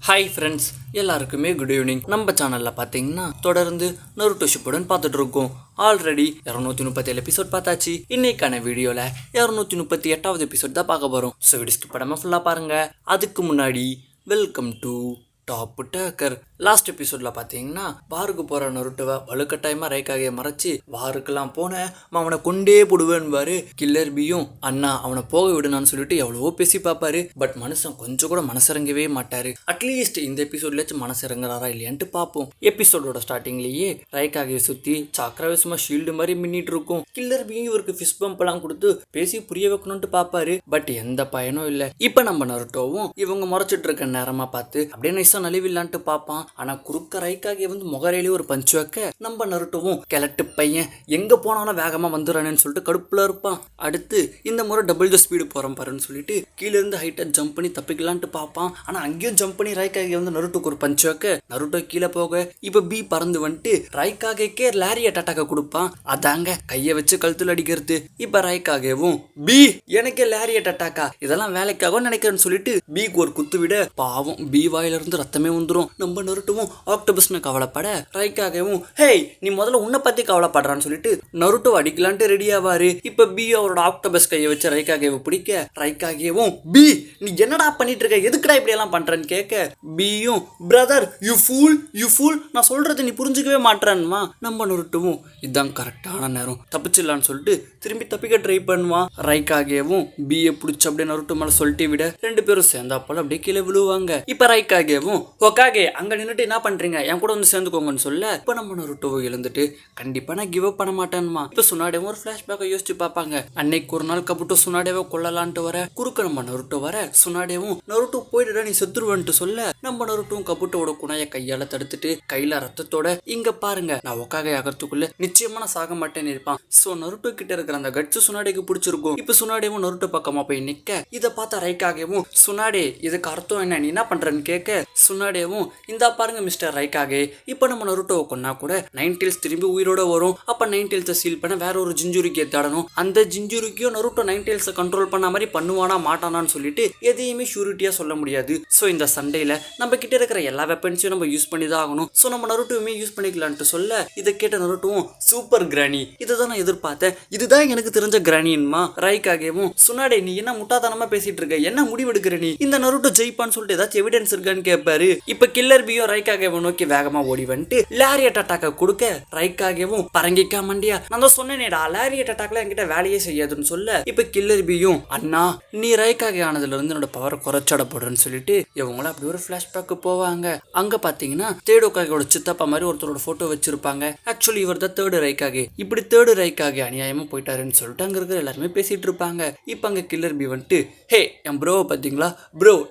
Hi friends, எல்லாருக்குமே good evening. நம்ம சேனலில் பார்த்தீங்கன்னா தொடர்ந்து நருட்டோ ஷிப்புடன் பார்த்துட்டு இருக்கோம். ஆல்ரெடி 237 எபிசோட் பார்த்தாச்சு. இன்னைக்கான வீடியோவில் 238வது எபிசோட் தான் பார்க்க போகிறோம். ஸோ வீடியோ ஸ்கிப் பண்ணாமல் ஃபுல்லாக பாருங்கள். அதுக்கு முன்னாடி welcome to top taker. Last எபிசோட்ல பார்த்தீங்கன்னா பாருக்கு போகிற நருட்டோவை வலுக்கட்டாயமாக ரைக்காகையை மறைச்சி வாருக்கெல்லாம் போனேன், அவனை கொண்டே போடுவேன்பாரு. கில்லர் பியும் அண்ணா அவனை போக விடுனான்னு சொல்லிட்டு எவ்வளவோ பேசி பார்ப்பாரு. பட் மனுஷன் கொஞ்சம் கூட மனசிறங்கவே மாட்டாரு. அட்லீஸ்ட் இந்த எபிசோட்லேயாச்சும் மனசிறங்குறாரா இல்லையான்ட்டு பார்ப்போம். எபிசோடோட ஸ்டார்டிங்லேயே ரைக்காகையை சுற்றி சக்கரவேசமா ஷீல்டு மாதிரி மின்னிட்டு இருக்கும். கில்லர் பியும் இவருக்கு ஃபிஷ் பம்ப் எல்லாம் கொடுத்து பேசி புரிய வைக்கணும்ட்டு பார்ப்பாரு. பட் எந்த பயனும் இல்லை. இப்போ நம்ம நருட்டோவும் இவங்க முறைச்சிட்டு இருக்க நேரமா பார்த்து அப்படியே நைஸா நலிவில்லான்ட்டு பார்ப்பான். ஆனா குறுக்க ரைக்காகே முகரையிலேயே ஒரு பஞ்சு வைக்க நம்ம நருட்டோவும் கிழட்டு பையன் எங்க போனாலும் வேகமா வந்துடுறானேன்னு சொல்லிட்டு கடுப்புல இருப்பான். அடுத்து இந்த முறை டபுள் த ஸ்பீடு போறோம் பாருன்னு சொல்லிட்டு கீழே இருந்து ஹைட்டா ஜம்ப் பண்ணி தப்பிக்கலான்ட்டு பார்ப்பான். ஆனா அங்கேயும் ஜம்ப் பண்ணி ரைக்காகே நருட்டோக்கு ஒரு பஞ்சு வைக்க நருட்டோ கீழே போக இப்ப பி பறந்து வந்துட்டு ரைக்காகேக்கே லாரிய டாட்டாக்க கொடுப்பான். அதாங்க கையை வச்சு கழுத்துல அடிக்கிறது. இப்ப ரைக்காகேவும் பி எனக்கே லாரிய டாட்டாக்கா இதெல்லாம் வேலைக்காக நினைக்கிறேன்னு சொல்லிட்டு பிக்கு ஒரு குத்து விட பாவம் பி வாயில இருந்து ரத்தமே வந்துடும். நம்ம நருட்டோவும் ஆக்டோபஸ்னு கவலைப்பட ரைக்காகவும் ஹேய் நீ முதல்ல உன்னை பத்தி கவலைப்படுறான்னு சொல்லிட்டு நருட்டோ அடிக்கலான்ட்டு ரெடி ஆவாரு. இப்ப பி அவரோட ஆக்டோபஸ் கையை வச்சு ரைக்காகேவை பிடிக்க ரைக்காகவும் பி நீ என்னடா பண்ணிட்டு இருக்க, எதுக்குடா இப்படி எல்லாம் பண்றேன்னு கேட்க பியும் பிரதர் யூ ஃபூல் நான் சொல்றது நீ புரிஞ்சுக்கவே மாட்டேன்மா. நம்ம நருட்டோவும் இதுதான் கரெக்டான நேரம் தப்பிச்சிடலான்னு சொல்லிட்டு திரும்பி தப்பிக்க ட்ரை பண்ணுவான். ரைக்காகவும் பியை பிடிச்சி அப்படியே நருட்டோ மேல சொல்லிட்டு விட ரெண்டு பேரும் சேர்ந்தாப்போல அப்படியே கீழே விழுவாங்க. இப்ப ரைக்காகவும் ஓகாகே அங்க நின்றுட்டு என்ன பண்றீங்க, என் கூட சேர்ந்துக்கோங்கன்னு சொல்ல இப்ப நம்ம நருட்டோவை எழுந்துட்டு கண்டிப்பா நான் கிவ் அப் பண்ண மாட்டேன்மா. இப்ப சுனாடேவும் ஒரு பிளாஷ்பேக்கை யோசிச்சு பார்ப்பாங்க. அன்னைக்கு ஒரு நாள் கப்புட்டு சுனாடேவை கொல்லலான்ட்டு வர குறுக்க நம்ம நருட்டோ வர சுனாடேவும் நருட்டோ போயிடுடா நீ செத்துருவன்ட்டு சொல்ல நம்ம நருட்டோவும் கப்புட்டோட குணைய கையால தடுத்துட்டு கையில ரத்தத்தோட இங்க பாருங்க நான் ஒக்காகை ஆகிறதுக்குள்ள நிச்சயமா நான் சாக மாட்டேன்னு இருப்பான். சோ நருட்டோ கிட்ட இருக்கிற அந்த கட்ஸ் சுனாடேக்கு பிடிச்சிருக்கும். இப்ப சுனாடேவும் நருட்டோ பக்கமா போய் நிக்க இதை பார்த்த ரைக்காகவும் சுனாடே இதுக்கு அர்த்தம் என்ன, நீ என்ன பண்றன்னு கேட்க சுனாடேவும் இந்த பாருங்க மிஸ்டர் ரைக்காகே இப்ப நம்ம நருட்டோவை கொன்னா கூட 9 டெயில்ஸ் திரும்பி உயிரோட வரும். அப்ப 9 டெயில்ஸை சீல் பண்ண வேற ஒரு ஜிஞ்சுரிக்கியை தேடணும். அந்த ஜிஞ்சுரிக்கியும் நருட்டோ 9 டெயில்ஸை கண்ட்ரோல் பண்ண மாதிரி பண்ணுவானா மாட்டானான்னு சொல்லிட்டு எதையுமே ஷூரிட்டியா சொல்ல முடியாது. சோ இந்த சண்டையில நம்ம கிட்ட இருக்கிற எல்லா வெப்பன்ஸையும் நம்ம யூஸ் பண்ணி தான் ஆகணும். சோ நம்ம நருட்டோவுமே யூஸ் பண்ணிக்கலான்ட்டு சொல்ல இதை கேட்ட நருட்டோவும் சூப்பர் கிரானி இதுதான் நான் எதிர்பார்த்தேன், இதுதான் எனக்கு தெரிஞ்ச கிரானின்மா. ரைக்காகேவும் சுனாடே நீ என்ன முட்டாதனமா பேசிட்டு இருக்க, என்ன முடிவெடுக்கிற நீ, இந்த நருட்டோ ஜெயிப்பான்னு சொல்லிட்டு ஏதாச்சும் எவிடன்ஸ் இருக்கான்னு கேட்பாரு. இப்ப கில்லர் பியும் ரைக்காகேவும் நோக்கி வேகமா ஓடி வந்துட்டு லாரியட் அட்டாக்க கொடுக்க ரைக்காகேவும் பரங்கிக்கா மண்டியா நான் தான் சொன்னேனேடா லாரியட் அட்டாக்ல என்கிட்ட வேலையே செய்யாதுன்னு சொல்ல இப்ப கில்லர் பியும் அண்ணா நீ ரைக்காகே ஆனதுல இருந்து என்னோட பவர் குறைச்சட போடுறேன்னு சொல்லிட்டு இவங்களும் அப்படி ஒரு பிளாஷ்பேக்கு போவாங்க. அங்க பாத்தீங்கன்னா தேர்ட் ஒக்காகேயோட சித்தப்பா மாதிரி ஒருத்தரோட போட்டோ வச்சிருப்பாங்க. ஆக்சுவலி இவர் தான் தேர்டு ரைக்காகே. இப்படி தேர்டு ரைக்காகே அநியாயமா போயிட்டாருன்னு சொல்லிட்டு அங்க இருக்கிற எல்லாருமே பேசிட்டு இருப்பாங்க. இப்ப அங்க கில்லர் பி வந்துட்டு ஹே என் ப்ரோவை பாத்தீங்களா,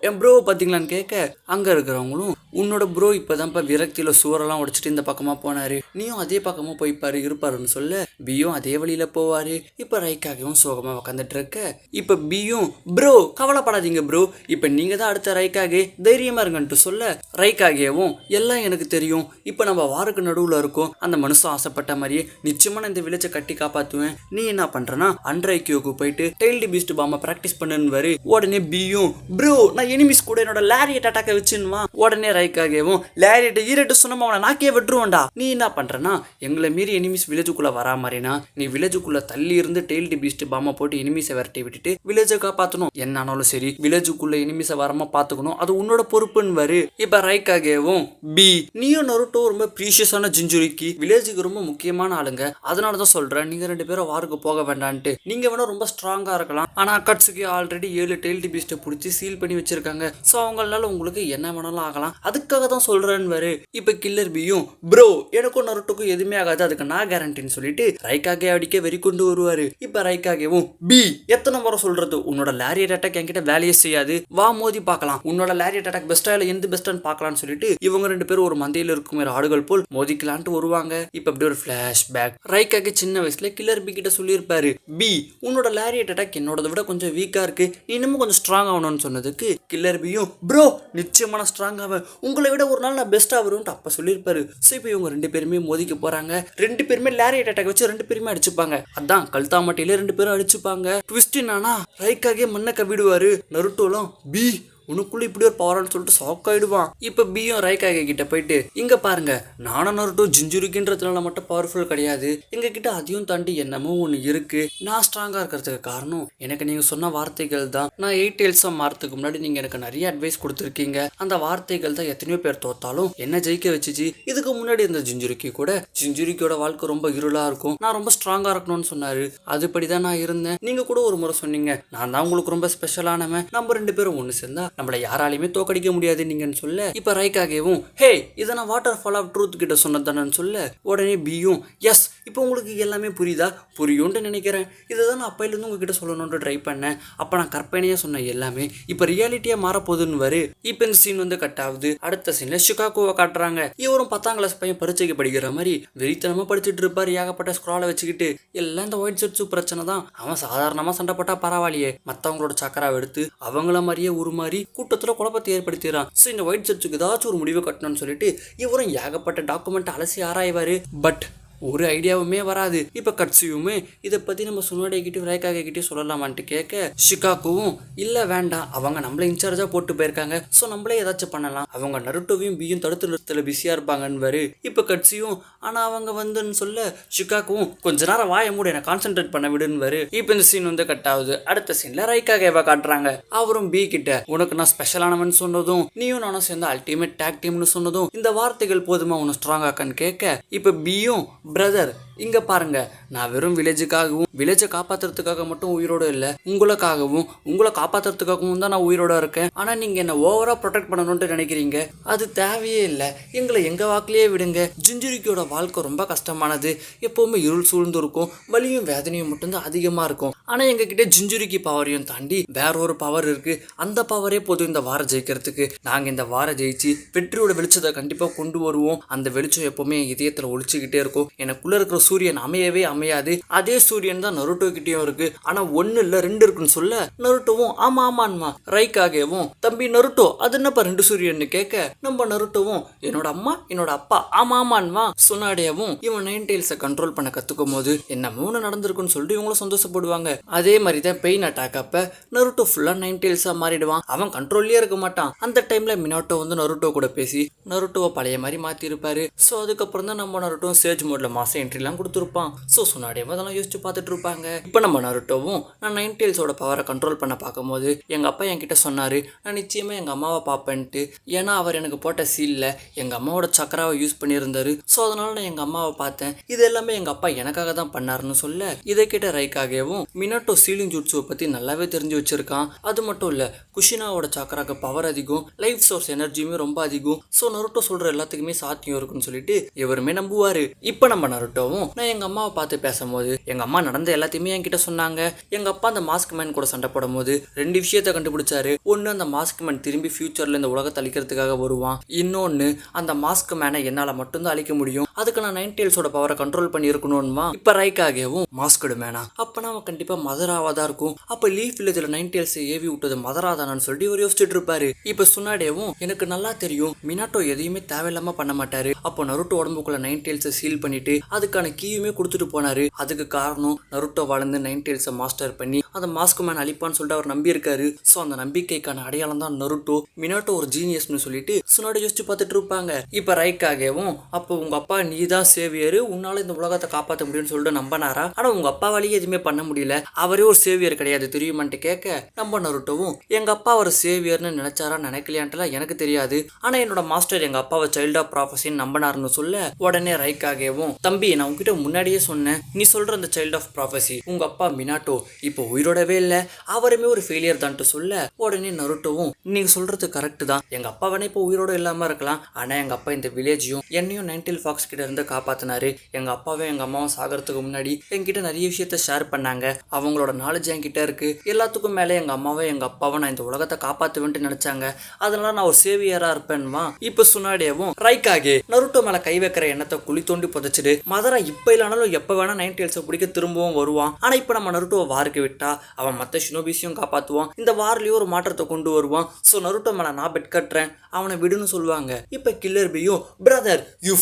என் ப்ரோவை பாத்தீங்களான்னு கேட்க அங்க இருக்கிறவங்களும் உன்னோட ப்ரோ இப்பதான்ப்பா விரக்தியில சூரெல்லாம் உடைச்சிட்டு இந்த பக்கமா போனாரு, நீயும் அதே பக்கமா போய்ப்பாரு இருப்பாருன்னு சொல்ல பியும் அதே வழியில போவாரு. இப்ப ரைக்காகவும் சோகமா உக்காந்துட்டு இருக்க இப்ப பியும் ப்ரோ கவலைப்படாதீங்க ப்ரோ இப்ப நீங்க தான் அடுத்த ரைக்காகே தைரியமா இருங்கன்ட்டு சொல்ல ரைக்காகேவும் எல்லாம் எனக்கு தெரியும், இப்ப நம்ம வாருக்கு நடுவுல இருக்கோம், அந்த மனுஷன் ஆசைப்பட்ட மாதிரியே நிச்சயமா நான் இந்த வில்லேஜை கட்டி காப்பாத்துவேன், நீ என்ன பண்றனா அண்ட்ரைக்கியோக்கு போயிட்டு டெய்ல்டி பீஸ்ட் பாம்ப பிராக்டிஸ் பண்ணுன்னு. உடனே பியும் ப்ரோ நான் எனிமிஸ் கூட என்னோட லாரியட் அட்டாக்க வச்சுன்னுவா. உடனே ரைக்காகேவும் லாரியட் ஈரட்டு சொன்னமா அவனை நாக்கே வெட்டுருவான்டா, நீ என்ன பண்றனா எங்களை மீறி எனிமிஸ் வில்லேஜுக்குள்ள வரா மாதிரினா நீ வில்லேஜுக்குள்ள தள்ளி இருந்து டெய்ல்டி பீஸ்ட் பாம்ப போட்டு எனிமிஸை விரட்டி விட்டுட்டு வில்லேஜை காப்பாற்றணும், என்னானாலும் சரி வில்லேஜுக்குள்ள எனிமிஸை வரமா பாத்துக்கணும், அது உன்னோட பொறுப்புன்னு. இப்ப ரைக்காகேவும் பி நீயும் நருட்டோ ரொம்ப ப்ரீஷியஸான ஜிஞ்சுரிக்கு வில்லேஜுக்கு ரொம்ப முக்கியமான ஆளுங்க, அதனாலதான் சொல்றேன் நீங்க ரெண்டு பேரும் வாருக்கு போக வேண்டான்ட்டு, நீங்க வேணா ரொம்ப ஸ்ட்ராங்கா இருக்கலாம் ஆனா அக்காட்சுக்கு ஆல்ரெடி 7 டெய்ல்டி பீஸ்ட்டை பிடிச்சி சீல் பண்ணி வச்சிருக்காங்க, சோ அவங்களால உங்களுக்கு என்ன வேணாலும் ஆகலாம், அதுக்காக தான் சொல்றேன்னு. இப்ப கில்லர் பியும் ப்ரோ எனக்கும் நருட்டோக்கும் எதுவுமே ஆகாது அதுக்கு நான் கேரண்டின்னு சொல்லிட்டு ரைக்காகே அடிக்க வெறி கொண்டு வருவாரு. இப்ப ரைக்காகேவும் பி எத்தனை முறை சொல்றது உன்னோட லாரியட் அட்டாக் என்கிட்ட வேலையே செய்யாது, வா மோதி பார்க்கலாம், உன்னோட லாரியட் அட்டாக் பெஸ்டா இல்ல எந்த பெஸ்டான்னு பார்க்கலாம்னு சொல்லிட்டு இவங்க ரெண்டு பேரும் ஒரு மந்தையில இருக்கும் ஆடுகள் போல் மோதிக்கலான்ட்டு வருவாங்க. இப்ப அப்படி ஒரு பிளாஷ்பேக் ரைக்காகே சின்ன வயசுல கில்லர் பி கிட்ட சொல்லியிருப்பாரு பி உன்னோட லாரியட் அட்டாக் என்னோட விட கொஞ்சம் வீக்கா இருக்கு, நீ இன்னமும் கொஞ்சம் ஸ்ட்ராங் ஆகணும்னு சொன்னதுக்கு கில்லர் பியும் ப்ரோ நிச்சயமான ஸ்ட்ராங் ஆவேன், உங்களை விட ஒரு நாள் நான் பெஸ்டா வரும்னு அப்ப சொல்லியிருப்பாரு. ஸோ இப்போ இவங்க ரெண்டு பேருமே மோதிக்க போறாங்க. ரெண்டு பேருமே லாரியட் அட்டாக் வச்சு ரெண்டு பேருமே அடிச்சுப்பாங்க. அதான் கல்தாமட்டியில ரெண்டு பேரும் அடிச்சுப்பாங்க. ட்விஸ்ட் என்னன்னா ரைக்காகே மண்ணை கவிடுவாரு. நருட்டோலாம் பி உனக்குள்ள இப்படி ஒரு பவர்னு சொல்லிட்டு ஷாக் ஆயிடுவான். இப்ப பியும் ரைகாகே கிட்ட போயிட்டு இங்க பாருங்க, நானும் நருட்டோ ஜிஞ்சுரிக்கின்றதுனால மட்டும் பவர்ஃபுல் கிடையாது, எங்க கிட்ட அதையும் தாண்டி என்னமோ ஒண்ணு இருக்கு. நான் ஸ்ட்ராங்கா இருக்கிறதுக்கு காரணம் எனக்கு நீங்க சொன்ன வார்த்தைகள் தான். நான் 8 டெயில்ஸா மாறதுக்கு முன்னாடி நீங்க எனக்கு நிறைய அட்வைஸ் கொடுத்துருக்கீங்க. அந்த வார்த்தைகள் தான் எத்தனையோ பேர் தோத்தாலும் என்ன ஜெயிக்க வச்சுச்சு. இதுக்கு முன்னாடி இருந்த ஜிஞ்சுரிக்கி கூட ஜிஞ்சுரிக்கியோட வாழ்க்கை ரொம்ப இருளா இருக்கும், நான் ரொம்ப ஸ்ட்ராங்கா இருக்கணும்னு சொன்னாரு. அதுபடிதான் நான் இருந்தேன். நீங்க கூட ஒரு முறை சொன்னீங்க நான் தான் உங்களுக்கு ரொம்ப ஸ்பெஷலானவன், நம்ம 2 பேரும் ஒண்ணு சேர்ந்தா நம்மள யாராலையுமே தோக்கடிக்க முடியாது நீங்கன்னு சொல்ல, இப்ப ரைகாகேவும் ஹே இதை நான் வாட்டர் ஃபால் ஆஃப் ட்ரூத் கிட்ட சொன்னதானு சொல்ல, உடனே பியும் எஸ் இப்போ உங்களுக்கு எல்லாமே புரியுதா, புரியும்னு நினைக்கிறேன், இதுதான் நான் அப்பையிலிருந்து உங்ககிட்ட சொல்லணும்னு ட்ரை பண்ணேன். அப்ப நான் கற்பனையா சொன்ன எல்லாமே இப்ப ரியாலிட்டியா மாறப்போகுதுன்னு வரு. இப்ப இந்த சீன் வந்து கட் ஆகுது. அடுத்த சீன்ல ஷிகாகோவை காட்டுறாங்க. இவரும் 10ஆம் கிளாஸ் பையன் பரீட்சைக்கு படிக்கிற மாதிரி வெறித்தனமா படிச்சுட்டு இருப்பாரு, ஏகப்பட்ட ஸ்க்ராலை வச்சுக்கிட்டு. எல்லாம் இந்த ஒயிட் ஷர்ட்ஸு பிரச்சனை தான். அவன் சாதாரணமா சண்டை போட்டா பரவாயில்லையே, மத்தவங்களோட சக்கராவை எடுத்து அவங்கள மாதிரியே உருமாறி கூட்டத்துல குழப்பத்தை ஏற்படுத்திடுறான். ஸோ இந்த ஒயிட் ஷர்ட்ஸுக்கு ஏதாச்சும் ஒரு முடிவை கட்டணும்னு சொல்லிட்டு இவரும் ஏகப்பட்ட டாக்குமெண்ட் அலசி ஆராய்வாரு. பட் ஒரு ஐடியாவுமே வராது. இப்ப கட்சியுமே இதை பத்தி நம்ம சுனாடே கிட்டே ரைகாகே கிட்டே சொல்லலாமான்ட்டு கேட்க, ஷிகாகுவும் இல்ல வேண்டாம், அவங்க நம்மள இன்சார்ஜா போட்டு போயிருக்காங்க, சோ நம்மளே ஏதாச்சும் பண்ணலாம், அவங்க நருட்டோவையும் பியும் தடுத்து நிறுத்தல பிஸியா இருப்பாங்கன்னு. இப்ப கட்சியும் ஆனா அவங்க வந்துன்னு சொல்ல, ஷிகாகுவும் கொஞ்ச நேரம் வாய மூட என்ன கான்சென்ட்ரேட் பண்ண விடுன்னு. இப்ப இந்த சீன் வந்து கட் ஆகுது. அடுத்த சீன்ல ரைகாகேவை காட்டுறாங்க. அவரும் பி கிட்ட உனக்கு நான் ஸ்பெஷலானவன் சொன்னதும் நீயும் நானும் சேர்ந்த அல்டிமேட் டாக் டீம்னு சொன்னதும் இந்த வார்த்தைகள் போதுமா உன்னை ஸ்ட்ராங் ஆக்கான்னு கேட்க, இப்ப பியும் பிரதர் இங்க பாருங்க, நான் வெறும் வில்லேஜை காப்பாத்துறதுக்காக மட்டும் உயிரோட இல்ல, உங்களை காப்பாத்துறதுக்காகவும் தான் நான் உயிரோட இருக்கேன். ஆனா நீங்க என்ன ஓவரா ப்ரொடெக்ட் பண்ணணும்னு நினைக்கிறீங்க, அது தேவையே இல்லை, எங்களை எங்க வாக்கிலேயே விடுங்க. ஜிஞ்சுரிக்கியோட வாழ்க்கை ரொம்ப கஷ்டமானது, எப்பவுமே இருள் சூழ்ந்து இருக்கும், வலியும் வேதனையும் மட்டும்தான் அதிகமா இருக்கும். ஆனா எங்க கிட்ட ஜிஞ்சுரிக்கி பவரையும் தாண்டி வேற ஒரு பவர் இருக்கு, அந்த பவரே போதும் இந்த வாரம் ஜெயிக்கிறதுக்கு. நாங்க இந்த வாரம் ஜெயிச்சு வெற்றியோட வெளிச்சத்தை கண்டிப்பா கொண்டு வருவோம். அந்த வெளிச்சம் எப்பவுமே இதயத்துல ஒழிச்சுக்கிட்டே இருக்கும். எனக்குள்ள இருக்கிற சூரியன் அமையவே அமையாது, அதே சூரியன் தான் நருட்டோ கிட்டயும் இருக்கு, ஆனா 1 இல்ல 2 இருக்குன்னு சொல்ல, நருட்டோவும் ஆமா ஆமான்மா. ரைகாகேவும் தம்பி நருட்டோ அது என்னப்பா 2 சூரியன்னு கேட்க, நம்ம நருட்டோவும் என்னோட அம்மா என்னோட அப்பா ஆமா ஆமான்மா. சுனாடேவும் இவன் 9 டெயில்ஸை கண்ட்ரோல் பண்ண கத்துக்கும் போது என்ன 3 நடந்திருக்குன்னு சொல்லிட்டு இவங்களும் சந்தோஷப்படுவாங்க. அதே மாதிரி தான் பெயின் அட்டாக் அப்ப நருட்டோ ஃபுல்லா 9 டெயில்ஸா மாறிடுவான். அவன் கண்ட்ரோல்லயே இருக்க மாட்டான். அந்த டைம்ல மினாட்டோ வந்து நருட்டோ கூட பேசி நருட்டோவை பழைய மாதிரி மாத்தி இருப்பாரு. சோ அதுக்கப்புறம் தான் நம்ம நருட்டோ சேஜ் மோட்ல மாசம் என்ட்ரிலாம் கொடுத்துருப்பான். ஸோ சுனாடேவும் அதெல்லாம் யோசிச்சு பார்த்துட்டு இருப்பாங்க. இப்போ நம்ம நருட்டோவும் நான் 9 டெயில்ஸோட பவரை கண்ட்ரோல் பண்ண பார்க்கும்போது எங்கள் அப்பா என்கிட்ட சொன்னார் நான் நிச்சயமாக எங்கள் அம்மாவை பார்ப்பேன்ட்டு. ஏன்னா அவர் எனக்கு போட்ட சீலில் எங்கள் அம்மாவோட சக்கராவை யூஸ் பண்ணியிருந்தாரு. ஸோ அதனால நான் எங்கள் அம்மாவை பார்த்தேன். இது எல்லாமே எங்கள் அப்பா எனக்காக தான் பண்ணாருன்னு சொல்ல, இதை கேட்ட ரைகாகேவும் மினாட்டோ சீலிங் ஜூட்ஸுவை பற்றி நல்லாவே தெரிஞ்சு வச்சிருக்கான். அது மட்டும் இல்லை, குஷினாவோட சக்கராக்கு பவர் அதிகம், லைஃப் சோர்ஸ் எனர்ஜியுமே ரொம்ப அதிகம். ஸோ நருட்டோ சொல்கிற எல்லாத்துக்குமே சாத்தியம் இருக்குன்னு சொல்லிட்டு இவருமே நம்புவார். இப்போ நம்ம நருட்டோவும் நான் எங்க அம்மாவை பார்த்து பேசும்போது எங்க அம்மா நடந்த எல்லாத்தையுமே என்கிட்ட சொன்னாங்க. எங்க அப்பா அந்த மாஸ்க் மேன் கூட சண்டை போடும் போது 2 விஷயத்த கண்டுபிடிச்சாரு. ஒன்னு, அந்த மாஸ்க் மேன் திரும்பி ஃபியூச்சர்ல இந்த உலகத்தை அழிக்கிறதுக்காக வருவான். இன்னொன்னு, அந்த மாஸ்க் மேனை என்னால மட்டும்தான் அழிக்க முடியும், அதுக்கு நான் 9 டெயில்ஸோட பவரை கண்ட்ரோல் பண்ணி இருக்கணும்மா. இப்ப ரைகாகேவும் மாஸ்கடு மேனா அப்பனா அவன் கண்டிப்பா மதராவாதான் இருக்கும். அப்ப லீஃப் வில்லேஜ்ல 9 டெயில்ஸ் ஏவி விட்டது மதராதானு சொல்லிட்டு இவர் யோசிச்சுட்டு இருப்பாரு. இப்ப சுனாடேவும் எனக்கு நல்லா தெரியும் மினாட்டோ எதையுமே தேவையில்லாம பண்ண மாட்டாரு. அப்போ நருட்டோ உடம்புக்குள்ள 9 டெயில்ஸை சீல் பண்ணிட்டு அதுக்கான கீயுமே கொடுத்துட்டு போனாரு. அதுக்கு காரணம் நருட்டோ வளர்ந்து 9 டெயில்ஸை மாஸ்டர் பண்ணி அந்த மாஸ்க் மேன் அழிப்பான்னு சொல்லிட்டு அவர் நம்பி இருக்காரு. சோ அந்த நம்பிக்கைக்கான அடையாளம் தான் நருட்டோ. மினாட்டோ ஒரு ஜீனியஸ்னு சொல்லிட்டு சுனாடே யோசிச்சு பார்த்துட்டு இருப்பாங்க. இப்ப ரைகாகேவும் அப்போ உங்க அப்பா நீ தான் சேவியர், உன்னால இந்த உலகத்தை காப்பாற்ற முடியும்னு சொல்லிட்டு நம்பினாரா? ஆனா உங்க அப்பாவாலேயே எதுவுமே பண்ண முடியல, அவரே ஒரு சேவியர் கிடையாது தெரியுமான்ட்டு கேட்க, நம்ம நருட்டோவும் எங்க அப்பா ஒரு சேவியர்னு நினைச்சாரா நினைக்கலையான்ட்டுலாம் எனக்கு தெரியாது, ஆனா என்னோட மாஸ்டர் எங்க அப்பாவை சைல்ட் ஆஃப் ப்ராஃபஸின்னு நம்பினாருன்னு சொல்ல, உடனே ரைகாகேவும் தம்பி நான் உங்ககிட்ட முன்னாடியே சொன்னேன், நீ சொல்ற அந்த சைல்ட் ஆஃப் ப்ராஃபஸி உங்க அப்பா மினாட்டோ இப்போ உயிரோடவே இல்ல, அவருமே ஒரு ஃபெயிலியர் தான்ட்டு சொல்ல, உடனே நருட்டோவும் நீங்க சொல்றது கரெக்ட் தான், எங்க அப்பா வேணா இப்போ உயிரோட இல்லாம இருக்கலாம், ஆனா எங்க அப்பா இந்த வில்லேஜையும் என்னையும் 9 டெயில் ஃபாக்ஸ் கிட்ட இருந்து காப்பாத்தினாரு. எங்க அப்பாவும் எங்க அம்மாவும் சாகிறதுக்கு முன்னாடி என்கிட்ட நிறைய விஷயத்த ஷேர் பண்ணாங்க, அவங்களோட நாலேஜ் என்கிட்ட இருக்கு. எல்லாத்துக்கும் மேலே எங்க அம்மாவும் எங்க அப்பாவும் நான் இந்த உலகத்தை காப்பாத்துவேன்ட்டு நினைச்சாங்க, அதனால நான் ஒரு சேவியரா இருப்பேன்மா. இப்ப சுனாடேவும் ரைகாகே நருட்டோ மேல கை வைக்கிற எண்ணத்தை குழி தோண்டி புதைச்சிடு, மதரா இப்போ இல்லைனாலும் எப்போ வேணா நைன் டெயில்ஸை பிடிக்க திரும்பவும் வருவான். ஆனால் இப்போ நம்ம நருட்டோவை வாருக்கு விட்டா அவன் மற்ற ஷினோபிஸையும் காப்பாற்றுவான். இந்த வார்லேயும் ஒரு மாற்றத்தை கொண்டு வருவான். ஸோ நருட்டோ மேலே நான் பெட் கட்டுறேன், அவனை விடுன்னு சொல்லுவாங்க. இப்போ கில்லர் பியும் பிரதர் யூ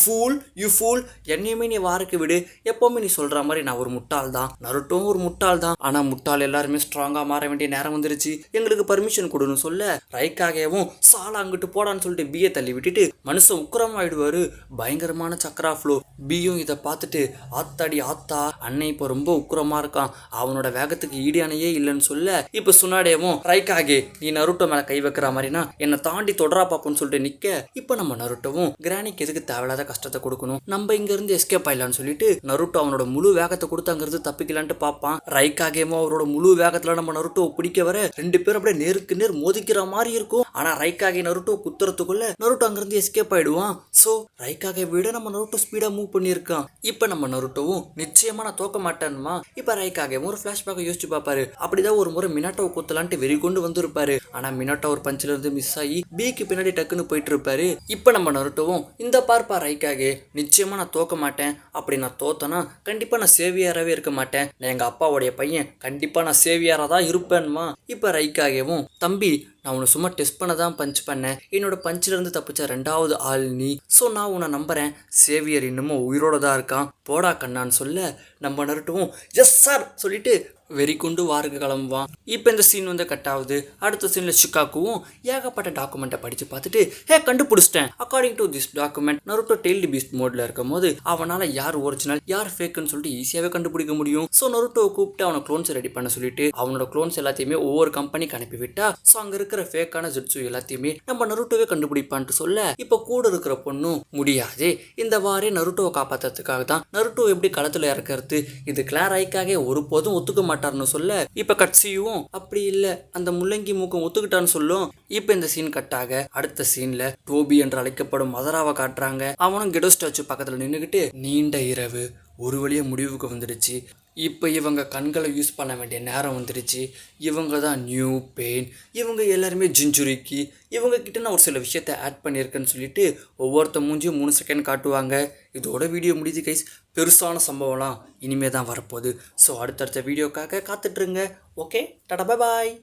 ஃபூல் என்னையுமே நீ வாருக்கு விடு, எப்போவுமே நீ சொல்கிற மாதிரி நான் ஒரு முட்டாள் தான், நருட்டோவும் ஒரு முட்டாள் தான், ஆனால் முட்டாள் எல்லாருமே ஸ்ட்ராங்காக மாற வேண்டிய நேரம் வந்துருச்சு, எங்களுக்கு பர்மிஷன் கொடுன்னு சொல்ல ரைக்காகவும் சாலா அங்கிட்டு போடான்னு சொல்லிட்டு பியை தள்ளி விட்டுட்டு மனுஷன் உக்கிரமாயிடுவாரு. பயங்கரமான சக்கரா ஃப்ளோ. பியும் இதை பார்த்துட்டு ஆத்தாடி ஆத்தா அன்னை இப்போ ரொம்ப உக்கிரமா இருக்கான், அவனோட வேகத்துக்கு ஈடு அணையே இல்லைன்னு சொல்ல இப்போ சுனாடேவும் ரைக்காகே நீ நருட்டோ மேலே கை வைக்கிற மாதிரினா என்னை தாண்டி தொடரா பாப்போன்னு சொல்லிட்டு நிற்க இப்போ நம்ம நருட்டோவும் கிரானிக்கு எதுக்கு தேவையில்லாத கஷ்டத்தை கொடுக்கணும், நம்ம இங்கேருந்து எஸ்கேப் ஆயிடலான்னு சொல்லிட்டு நருட்டோ அவனோட முழு வேகத்தை கொடுத்து அங்கிருந்து தப்பிக்கலான்ட்டு பார்ப்பான். ரைக்காகேவும் அவரோட முழு வேகத்தில் நம்ம நருட்டோ பிடிக்க வர ரெண்டு பேரும் அப்படியே நேருக்கு நேர் மோதிக்கிற மாதிரி இருக்கும். ஆனால் ரைக்காகே நருட்டோ குத்துறதுக்குள்ள நருட்டோ அங்கிருந்து எஸ்கேப் ஆயிடுவான். ஸோ ரைக்காகே விட நம்ம நருட்டோ ஸ்பீடாக மூவ் பண்ணியிருக்கான். இப்போ நம்ம நருட்டோவும் நிச்சயமா நான் தோக்க மாட்டேன்மா. இப்போ ரைக்காகேவும் ஒரு ஃபிளாஷ்பேக்கை யோசிச்சு பார்ப்பாரு. அப்படிதான் ஒரு முறை மினாட்டோவை குத்தலான்ட்டு வெறி கொண்டு வந்திருப்பாரு. ஆனால் மினாட்டோ ஒரு பஞ்சில இருந்து மிஸ் ஆகி பிக்கு பின்னாடி டக்குன்னு போயிட்டு இருப்பாரு. இப்போ நம்ம நருட்டோவும் இந்த பார்ப்பா ரைக்காகே நிச்சயமா நான் தோக்க மாட்டேன், அப்படி நான் தோத்தனா கண்டிப்பா நான் சேவியாராகவே இருக்க மாட்டேன், நான் எங்க அப்பாவுடைய பையன், கண்டிப்பா நான் சேவியாரா தான் இருப்பேன்மா. இப்போ ரைக்காகவும் தம்பி நான் உன்னை சும்மா டெஸ்ட் பண்ண தான் பஞ்ச் பண்ணேன், என்னோட பஞ்சிலேருந்து தப்பிச்ச ரெண்டாவது ஆள் நீ, ஸோ நான் உன்னை நம்புறேன், சேவியர் இன்னமும் உயிரோட தான் இருக்கான், போடா கண்ணான்னு சொல்ல நம்ம நருட்டோவும் எஸ் சார் சொல்லிட்டு வெறி கொண்டு வாருக்கு கிளம்புவான். இப்போ இந்த சீன் வந்து கட் ஆகுது. அடுத்த சீனில் ஷிகாக்குவும் ஏகப்பட்ட டாக்குமெண்ட்டை படித்து பார்த்துட்டு கண்டுபிடிச்சிட்டேன், according to this document Naruto tailed Beast மோடில் இருக்கும் போது அவனால் யார் ஒரிஜினல் யார் ஃபேக்குன்னு சொல்லிட்டு ஈஸியாகவே கண்டுபிடிக்க முடியும். ஸோ நருட்டோவை கூப்பிட்டு அவனை க்ளோன்ஸை ரெடி பண்ண சொல்லிட்டு அவனோட க்ளோன்ஸ் எல்லாத்தையுமே ஒவ்வொரு கம்பெனிக்கு அனுப்பிவிட்டா ஸோ அங்கே இருக்கிற ஃபேக்கான ஜுட்சு எல்லாத்தையுமே நம்ம நருட்டோவே கண்டுபிடிப்பான்ட்டு சொல்ல இப்போ கூட இருக்கிற பொண்ணும் முடியாது, இந்த வாரே நருட்டோவை காப்பாற்றுறதுக்காக தான் நருட்டோ எப்படி களத்தில் இறக்கிறது, இது கிளார் ஐக்காக ஒருபோதும் ஒத்துக்க மாட்டார்னு சொல்ல இப்ப கட்சியும் அப்படி இல்ல அந்த முள்ளங்கி மூக்கம் ஒத்துக்கிட்டான்னு சொல்லும். இப்ப இந்த சீன் கட்டாக அடுத்த சீன்ல டோபி என்று அழைக்கப்படும் மதராவை காட்டுறாங்க. அவனும் கெடோ ஸ்டாச்சு பக்கத்துல நின்றுகிட்டு நீண்ட இரவு ஒரு வழியா முடிவுக்கு வந்துடுச்சு, இப்போ இவங்க கண்களை யூஸ் பண்ண வேண்டிய நேரம் வந்துடுச்சு, இவங்க தான் நியூ பெயின், இவங்க எல்லாருமே ஜிஞ்சுரிக்கி, இவங்க கிட்ட நான் ஒரு சில விஷயத்தை ஆட் பண்ணியிருக்கேன்னு சொல்லிட்டு ஒவ்வொருத்த மூஞ்சியும் 3 செகண்ட் காட்டுவாங்க. இதோட வீடியோ முடிஞ்சு கைஸ், பெருசான சம்பவம்லாம் இனிமே தான் வரப்போகுது. ஸோ அடுத்தடுத்த வீடியோக்காக காத்துட்ருங்க. ஓகே டாடா பை பாய்.